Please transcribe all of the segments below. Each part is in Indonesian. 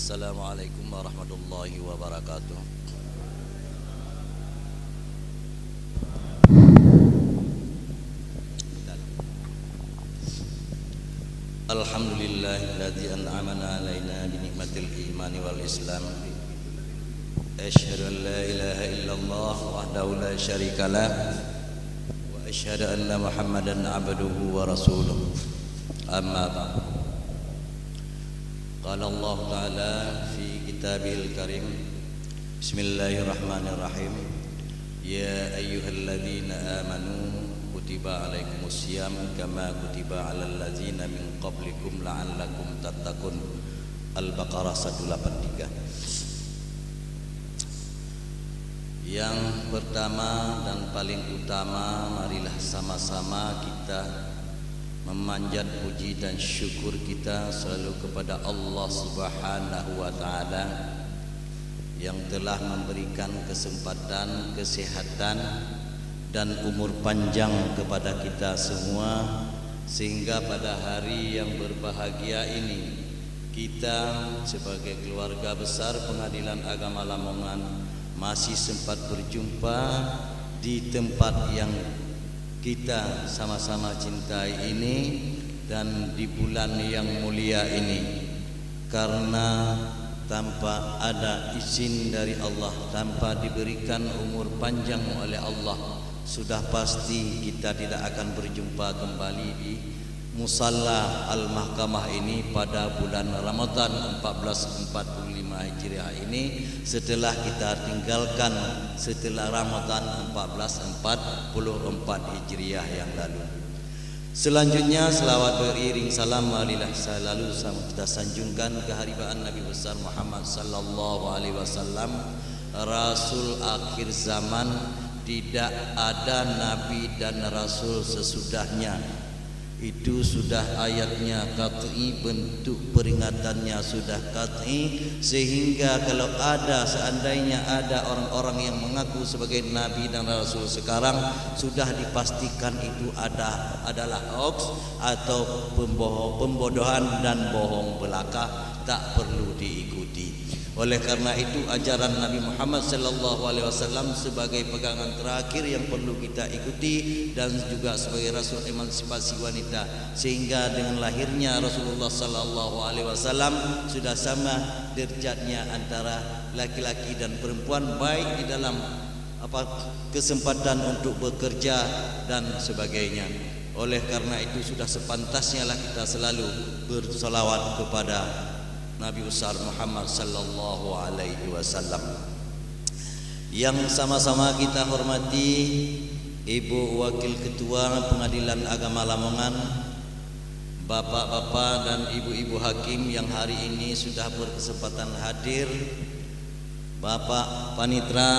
Assalamualaikum warahmatullahi wabarakatuh. Alhamdulillahilladzi an'amana alaina bi nikmatil imani wal islam. Asyhadu an la ilaha illallah wahdahu la syarikalah wa asyhadu anna Muhammadan abduhu wa rasuluh. Amma ba'd. Qala Allah Ta'ala fi kitabil karim. Bismillahirrahmanirrahim. Ya ayyuhalladzina amanu kutiba alaikumusiyam kama kutiba alal ladzina min qablikum la'allakum tattaqun. Al-Baqarah 183. Yang pertama dan paling utama, marilah sama-sama kita memanjat puji dan syukur kita selalu kepada Allah Subhanahu wa Ta'ala yang telah memberikan kesempatan, kesehatan dan umur panjang kepada kita semua, sehingga pada hari yang berbahagia ini kita sebagai keluarga besar Pengadilan Agama Lamongan masih sempat berjumpa di tempat yang kita sama-sama cintai ini dan di bulan yang mulia ini, karena tanpa ada izin dari Allah, tanpa diberikan umur panjang oleh Allah, sudah pasti kita tidak akan berjumpa kembali di Musalla Al-Mahkamah ini pada bulan Ramadan 1445 Hijriah ini, setelah kita tinggalkan setelah Ramadan 1444 Hijriah yang lalu. Selanjutnya selawat beriring salam marilah selalu kita sanjungkan keharibaan Nabi besar Muhammad sallallahu alaihi wasallam, Rasul akhir zaman. Tidak ada nabi dan rasul sesudahnya. Itu sudah ayatnya qat'i, bentuk peringatannya sudah qat'i, sehingga kalau ada seandainya ada orang-orang yang mengaku sebagai nabi dan rasul sekarang, sudah dipastikan itu adalah hoax atau pembodohan dan bohong belaka, tak perlu diikuti. Oleh karena itu ajaran Nabi Muhammad sallallahu alaihi wasallam sebagai pegangan terakhir yang perlu kita ikuti, dan juga sebagai rasul emansipasi wanita, sehingga dengan lahirnya Rasulullah sallallahu alaihi wasallam sudah sama derajatnya antara laki-laki dan perempuan, baik di dalam kesempatan untuk bekerja dan sebagainya. Oleh karena itu sudah sepantasnya lah kita selalu bersolawat kepada Nabi besar Muhammad sallallahu alaihi wasallam. Yang sama-sama kita hormati Ibu Wakil Ketua Pengadilan Agama Lamongan, Bapak-bapak dan ibu-ibu hakim yang hari ini sudah berkesempatan hadir, Bapak Panitra,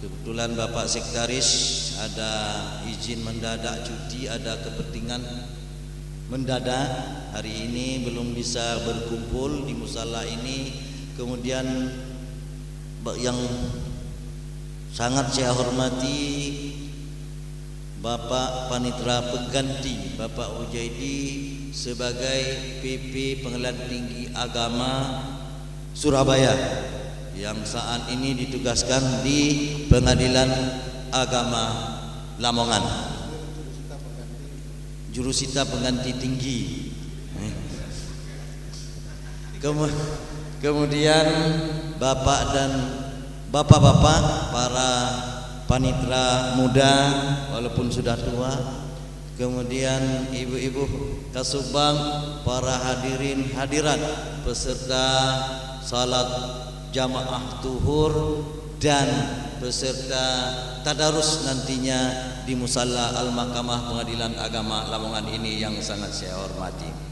kebetulan Bapak Sekretaris ada izin mendadak cuti, ada kepentingan mendadak hari ini belum bisa berkumpul di musala ini. Kemudian yang sangat saya hormati Bapak Panitra Pengganti Bapak Ujaidi sebagai PP Pengadilan Tinggi Agama Surabaya yang saat ini ditugaskan di Pengadilan Agama Lamongan, jurusita pengganti tinggi. Kemudian bapak dan bapak-bapak, para panitra muda walaupun sudah tua, kemudian ibu-ibu Kasubang, para hadirin hadirat peserta salat jamaah tuhur dan peserta tadarus nantinya di Musalla Al-Mahkamah Pengadilan Agama Lamongan ini yang sangat saya hormati.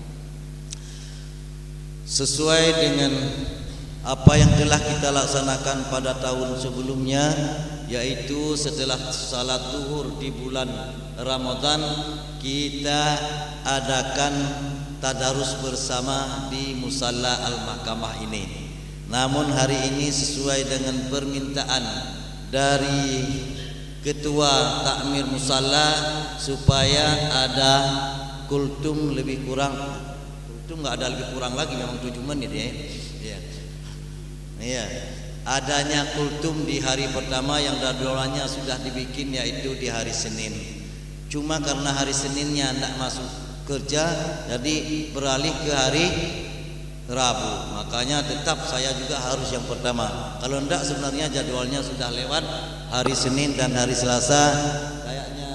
Sesuai dengan apa yang telah kita laksanakan pada tahun sebelumnya, yaitu setelah salat zuhur di bulan Ramadan kita adakan tadarus bersama di Musalla Al-Mahkamah ini. Namun hari ini sesuai dengan permintaan dari Ketua Takmir Musalla supaya ada kultum lebih kurang, kultum nggak ada lebih kurang lagi, memang 7 menit ya. Iya, adanya kultum di hari pertama yang jadwalnya sudah dibikin, yaitu di hari Senin. Cuma karena hari Seninnya tidak masuk kerja, jadi beralih ke hari Rabu. Makanya tetap saya juga harus yang pertama. Kalau tidak sebenarnya jadwalnya sudah lewat hari Senin dan hari Selasa. Kayaknya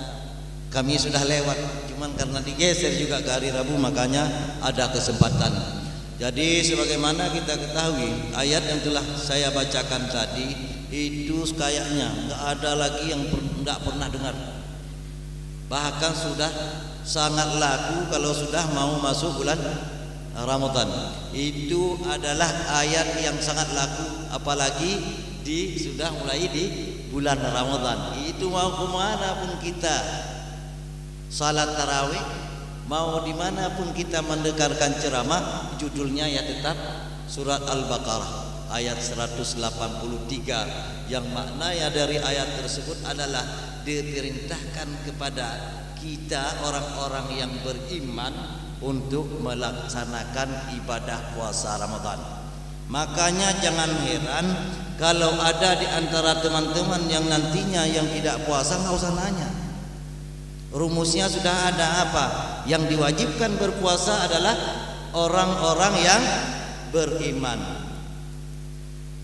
kami sudah lewat. Cuman karena digeser juga ke hari Rabu, makanya ada kesempatan. Jadi sebagaimana kita ketahui, ayat yang telah saya bacakan tadi itu kayaknya nggak ada lagi yang nggak pernah dengar. Bahkan sudah sangat laku kalau sudah mau masuk bulan Ramadan. Itu adalah ayat yang sangat laku, apalagi sudah mulai di bulan Ramadan. Itu mau kemana pun kita salat tarawih, mau dimanapun kita mendengarkan ceramah, judulnya ya tetap surat Al-Baqarah ayat 183, yang maknanya dari ayat tersebut adalah diperintahkan kepada kita orang-orang yang beriman untuk melaksanakan ibadah puasa Ramadan. Makanya jangan heran kalau ada di antara teman-teman yang nantinya yang tidak puasa, nggak usah nanya. Rumusnya sudah ada apa? Yang diwajibkan berpuasa adalah orang-orang yang beriman.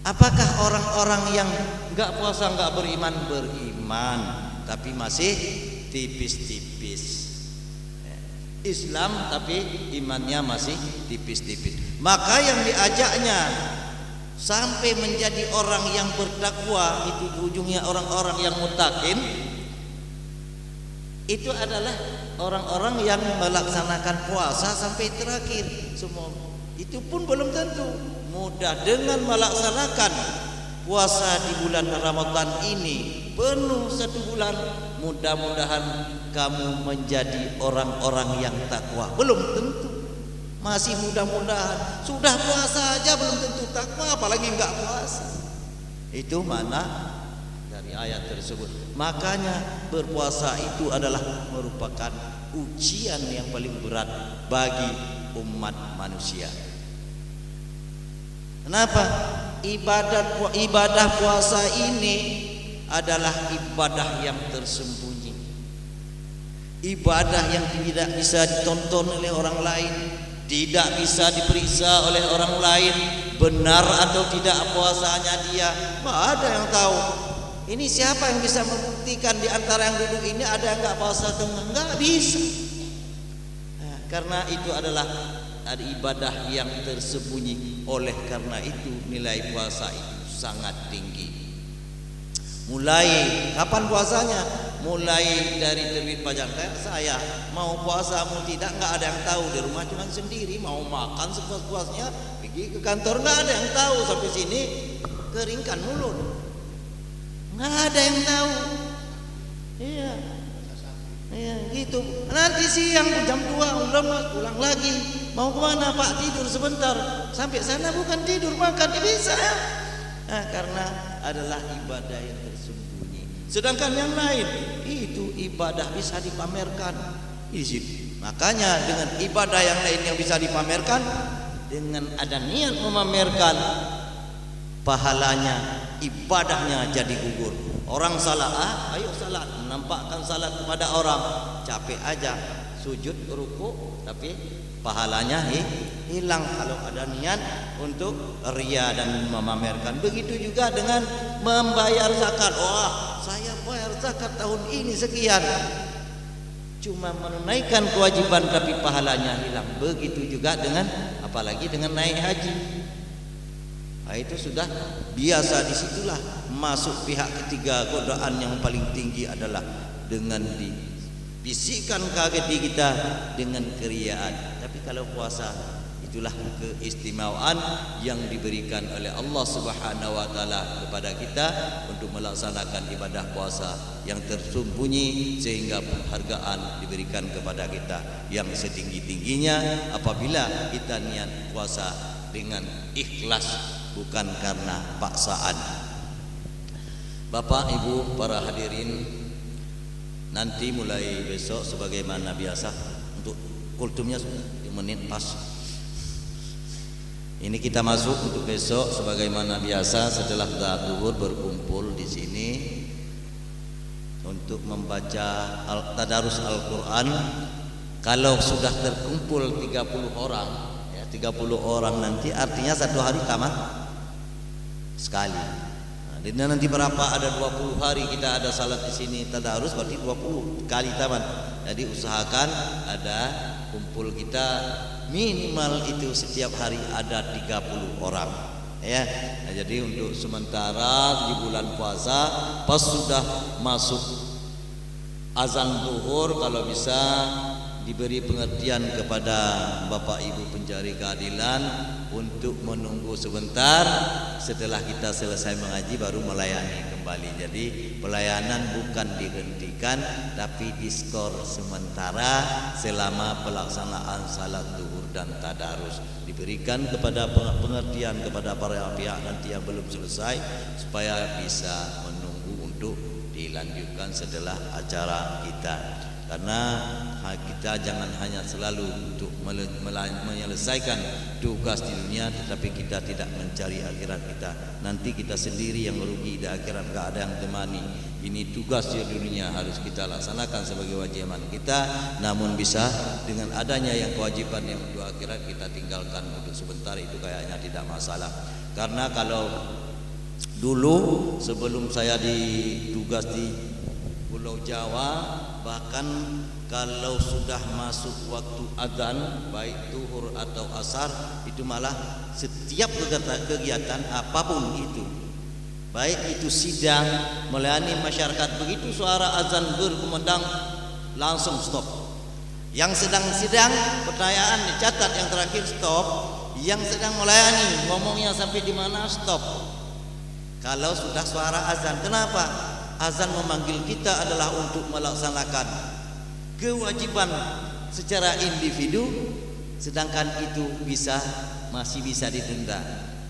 Apakah orang-orang yang enggak puasa enggak beriman? Beriman, tapi masih tipis-tipis. Islam tapi imannya masih tipis-tipis. Maka yang diajaknya sampai menjadi orang yang bertakwa, itu ujungnya orang-orang yang muttaqin, itu adalah orang-orang yang melaksanakan puasa sampai terakhir semua. Itu pun belum tentu mudah. Dengan melaksanakan puasa di bulan Ramadan ini penuh 1 bulan, mudah-mudahan kamu menjadi orang-orang yang takwa. Belum tentu, masih mudah-mudahan. Sudah puasa aja belum tentu takwa, apalagi enggak puasa. Itu mana dari ayat tersebut. Makanya berpuasa itu adalah merupakan ujian yang paling berat bagi umat manusia. Kenapa? Ibadah puasa ini adalah ibadah yang tersembunyi, ibadah yang tidak bisa ditonton oleh orang lain, tidak bisa diperiksa oleh orang lain benar atau tidak puasanya dia. Nggak ada yang tahu. Ini siapa yang bisa membuktikan di antara yang duduk ini ada yang nggak puasa atau enggak? Bisa. Nah, karena itu adalah ibadah yang tersembunyi. Oleh karena itu nilai puasa itu sangat tinggi. Mulai kapan puasanya? Mulai dari terbit fajar. Saya mau puasa mau tidak nggak ada yang tahu. Di rumah cuma sendiri, mau makan sepuas-puasnya, pergi ke kantor nggak ada yang tahu. Sampai sini keringkan mulut. Nggak ada yang tahu. Iya, iya gitu. Nanti siang jam 2 lemas pulang lagi. Mau kemana Pak? Tidur sebentar. Sampai sana bukan tidur, makan bisa. Nah, karena adalah ibadah yang tersembunyi. Sedangkan yang lain itu ibadah bisa dipamerkan. Makanya dengan ibadah yang lain yang bisa dipamerkan, dengan ada niat memamerkan, pahalanya, ibadahnya jadi gugur. Orang salah, ayo salat, menampakkan salat kepada orang, capek aja, sujud, ruku, tapi pahalanya hilang kalau ada niat untuk ria dan memamerkan. Begitu juga dengan membayar zakat. Wah, saya bayar zakat tahun ini sekian, cuma menunaikan kewajiban tapi pahalanya hilang. Begitu juga dengan apalagi dengan naik haji. Nah, itu sudah biasa. Disitulah masuk pihak ketiga. Godaan yang paling tinggi adalah dengan dibisikkan kaget di kita dengan keriaan. Tapi kalau puasa, itulah keistimewaan yang diberikan oleh Allah Subhanahu wa taala kepada kita untuk melaksanakan ibadah puasa yang tersembunyi, sehingga penghargaan diberikan kepada kita yang setinggi-tingginya apabila kita niat puasa dengan ikhlas, bukan karena paksaan. Bapak, Ibu, para hadirin, nanti mulai besok sebagaimana biasa untuk kultumnya 10 menit pas. Ini kita masuk untuk besok sebagaimana biasa setelah zuhur berkumpul di sini untuk membaca tadarus Al-Qur'an. Kalau sudah terkumpul 30 orang, ya 30 orang nanti artinya satu hari tamat sekali. Nah, dan nanti berapa ada 20 hari kita ada salat di sini tadarus berarti 20 kali tamat. Jadi usahakan ada kumpul kita minimal itu setiap hari ada 30 orang ya. Nah, jadi untuk sementara di bulan puasa pas sudah masuk azan zuhur kalau bisa diberi pengertian kepada Bapak Ibu pencari keadilan untuk menunggu sebentar setelah kita selesai mengaji baru melayani kembali. Jadi pelayanan bukan dihentikan tapi diskor sementara selama pelaksanaan salat zuhur dan tadarus. Diberikan kepada pengertian kepada para pihak nanti yang belum selesai supaya bisa menunggu untuk dilanjutkan setelah acara kita. Karena kita jangan hanya selalu untuk menyelesaikan tugas di dunia tetapi kita tidak mencari akhirat kita. Nanti kita sendiri yang merugi di akhirat, enggak ada yang temani. Ini tugas di dunia harus kita laksanakan sebagai kewajiban kita, namun bisa dengan adanya yang kewajiban yang untuk akhirat kita tinggalkan untuk sebentar itu kayaknya tidak masalah. Karena kalau dulu sebelum saya ditugas di Pulau Jawa, bahkan kalau sudah masuk waktu azan baik zuhur atau asar itu malah setiap kegiatan apapun itu, baik itu sidang melayani masyarakat, begitu suara azan berkumandang langsung stop. Yang sedang sidang pertanyaan dicatat, yang terakhir stop. Yang sedang melayani ngomongnya sampai di mana stop. Kalau sudah suara azan, kenapa? Azan memanggil kita adalah untuk melaksanakan kewajiban secara individu, sedangkan itu masih bisa ditunda.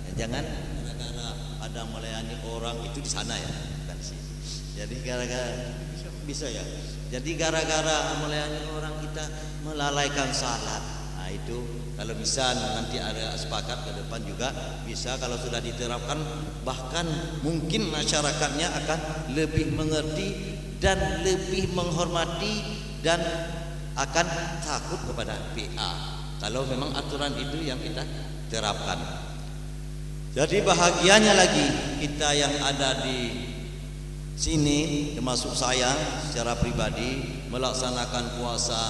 Ya, jangan gara-gara ada melayani orang itu di sana ya, bukan di sini. Jadi gara-gara bisa ya. Jadi gara-gara melayani orang kita melalaikan salat. Nah itu kalau bisa nanti ada sepakat ke depan juga bisa kalau sudah diterapkan, bahkan mungkin masyarakatnya akan lebih mengerti dan lebih menghormati dan akan takut kepada PA kalau memang aturan itu yang kita terapkan. Jadi bahagianya lagi kita yang ada di sini termasuk saya secara pribadi melaksanakan puasa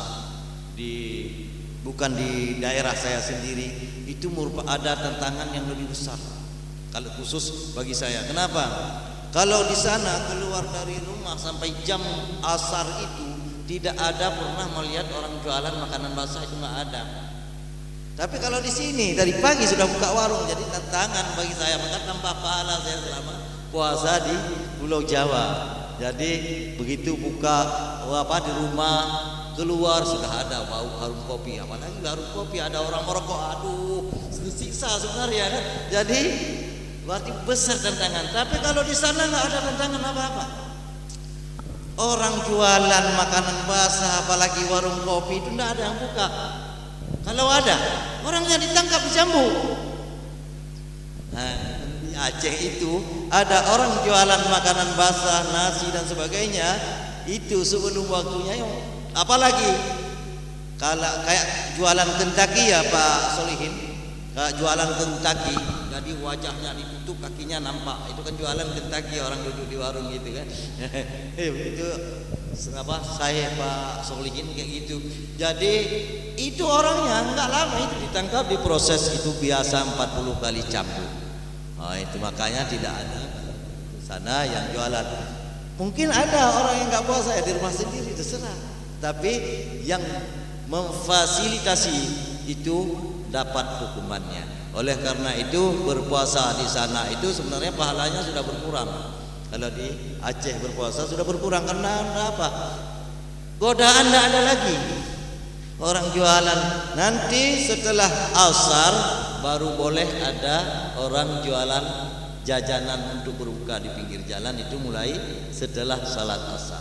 bukan di daerah saya sendiri, itu merupakan ada tantangan yang lebih besar kalau khusus bagi saya. Kenapa? Kalau di sana keluar dari rumah sampai jam asar itu tidak ada pernah melihat orang jualan makanan basah, itu nggak ada. Tapi kalau di sini dari pagi sudah buka warung, jadi tantangan bagi saya, maka tambah pahala saya selama puasa di Pulau Jawa. Jadi begitu buka di rumah keluar sudah ada bau harum kopi, apalagi harum kopi ada orang merokok, aduh siksa sebenarnya kan. Jadi berarti besar tantangan. Tapi kalau di sana nggak ada tantangan apa-apa. Orang jualan makanan basah apalagi warung kopi itu nggak ada yang buka. Kalau ada orangnya ditangkap dicambuk. Nah, di Aceh itu ada orang jualan makanan basah, nasi dan sebagainya itu sebelum waktunya yang apalagi kalau kayak jualan Kentucky ya Pak Solihin, kayak jualan Kentucky, jadi wajahnya ditutup kakinya nampak, itu kan jualan Kentucky, orang duduk di warung gitu kan. Itu apa saya Pak Solihin kayak gitu. Jadi itu orangnya nggak lama itu ditangkap, diproses, itu biasa 40 kali cambuk. Nah, itu makanya tidak ada sana yang jualan. Mungkin ada orang yang nggak puasa ya di rumah sendiri terserah. Tapi yang memfasilitasi itu dapat hukumannya. Oleh karena itu berpuasa di sana itu sebenarnya pahalanya sudah berkurang. Kalau di Aceh berpuasa sudah berkurang karena apa? Godaan tidak ada lagi. Orang jualan nanti setelah asar baru boleh ada orang jualan jajanan untuk berbuka di pinggir jalan, itu mulai setelah salat asar.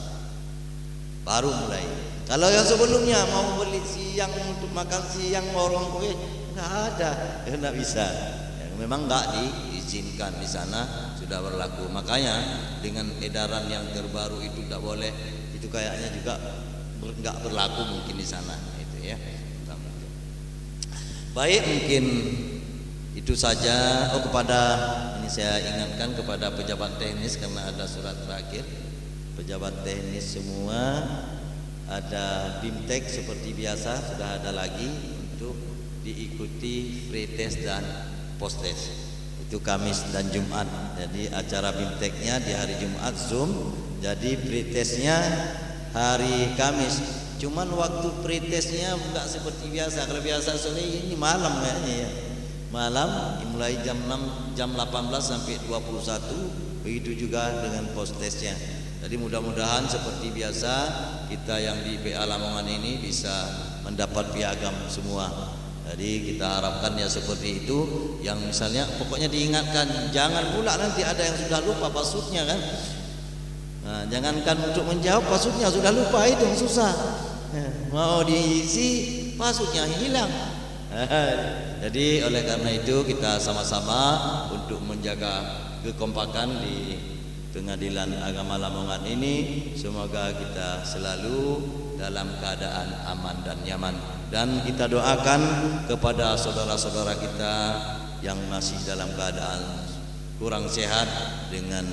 Baru mulai. Kalau yang sebelumnya mau beli siang untuk makan siang warung kue nggak ada, nggak bisa. Ya, memang nggak diizinkan di sana, sudah berlaku. Makanya dengan edaran yang terbaru itu tidak boleh, itu kayaknya juga nggak berlaku mungkin di sana itu ya. Baik, mungkin itu saja. Kepada ini saya ingatkan kepada pejabat teknis karena ada surat terakhir. Pejabat teknis semua ada BIMTEK seperti biasa, sudah ada lagi untuk diikuti pre-test dan post-test. Itu Kamis dan Jumat. Jadi acara BIMTEK-nya di hari Jumat Zoom, jadi pre-testnya hari Kamis. Cuman waktu pre-testnya enggak seperti biasa. Kalau biasa sore ini malam kayaknya ya. Malam mulai jam 6, jam 18 sampai 21. Begitu juga dengan post-testnya. Jadi mudah-mudahan seperti biasa kita yang di PA Lamongan ini bisa mendapat piagam semua. Jadi kita harapkan ya seperti itu. Yang misalnya pokoknya diingatkan, jangan pula nanti ada yang sudah lupa passwordnya kan. Nah, jangankan untuk menjawab passwordnya sudah lupa, itu yang susah. Mau diisi passwordnya hilang. Jadi oleh karena itu kita sama-sama untuk menjaga kekompakan di Pengadilan Agama Lamongan ini, semoga kita selalu dalam keadaan aman dan nyaman. Dan kita doakan kepada saudara-saudara kita yang masih dalam keadaan kurang sehat dengan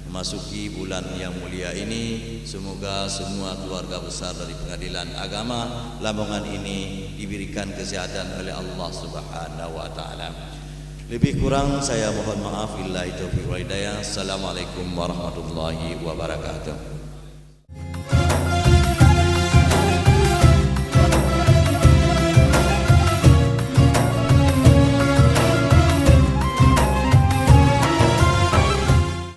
memasuki bulan yang mulia ini, semoga semua keluarga besar dari Pengadilan Agama Lamongan ini diberikan kesehatan oleh Allah Subhanahu wa taala. Lebih kurang saya mohon maaf. Billahi taufiq wal hidayah. Assalamualaikum warahmatullahi wabarakatuh.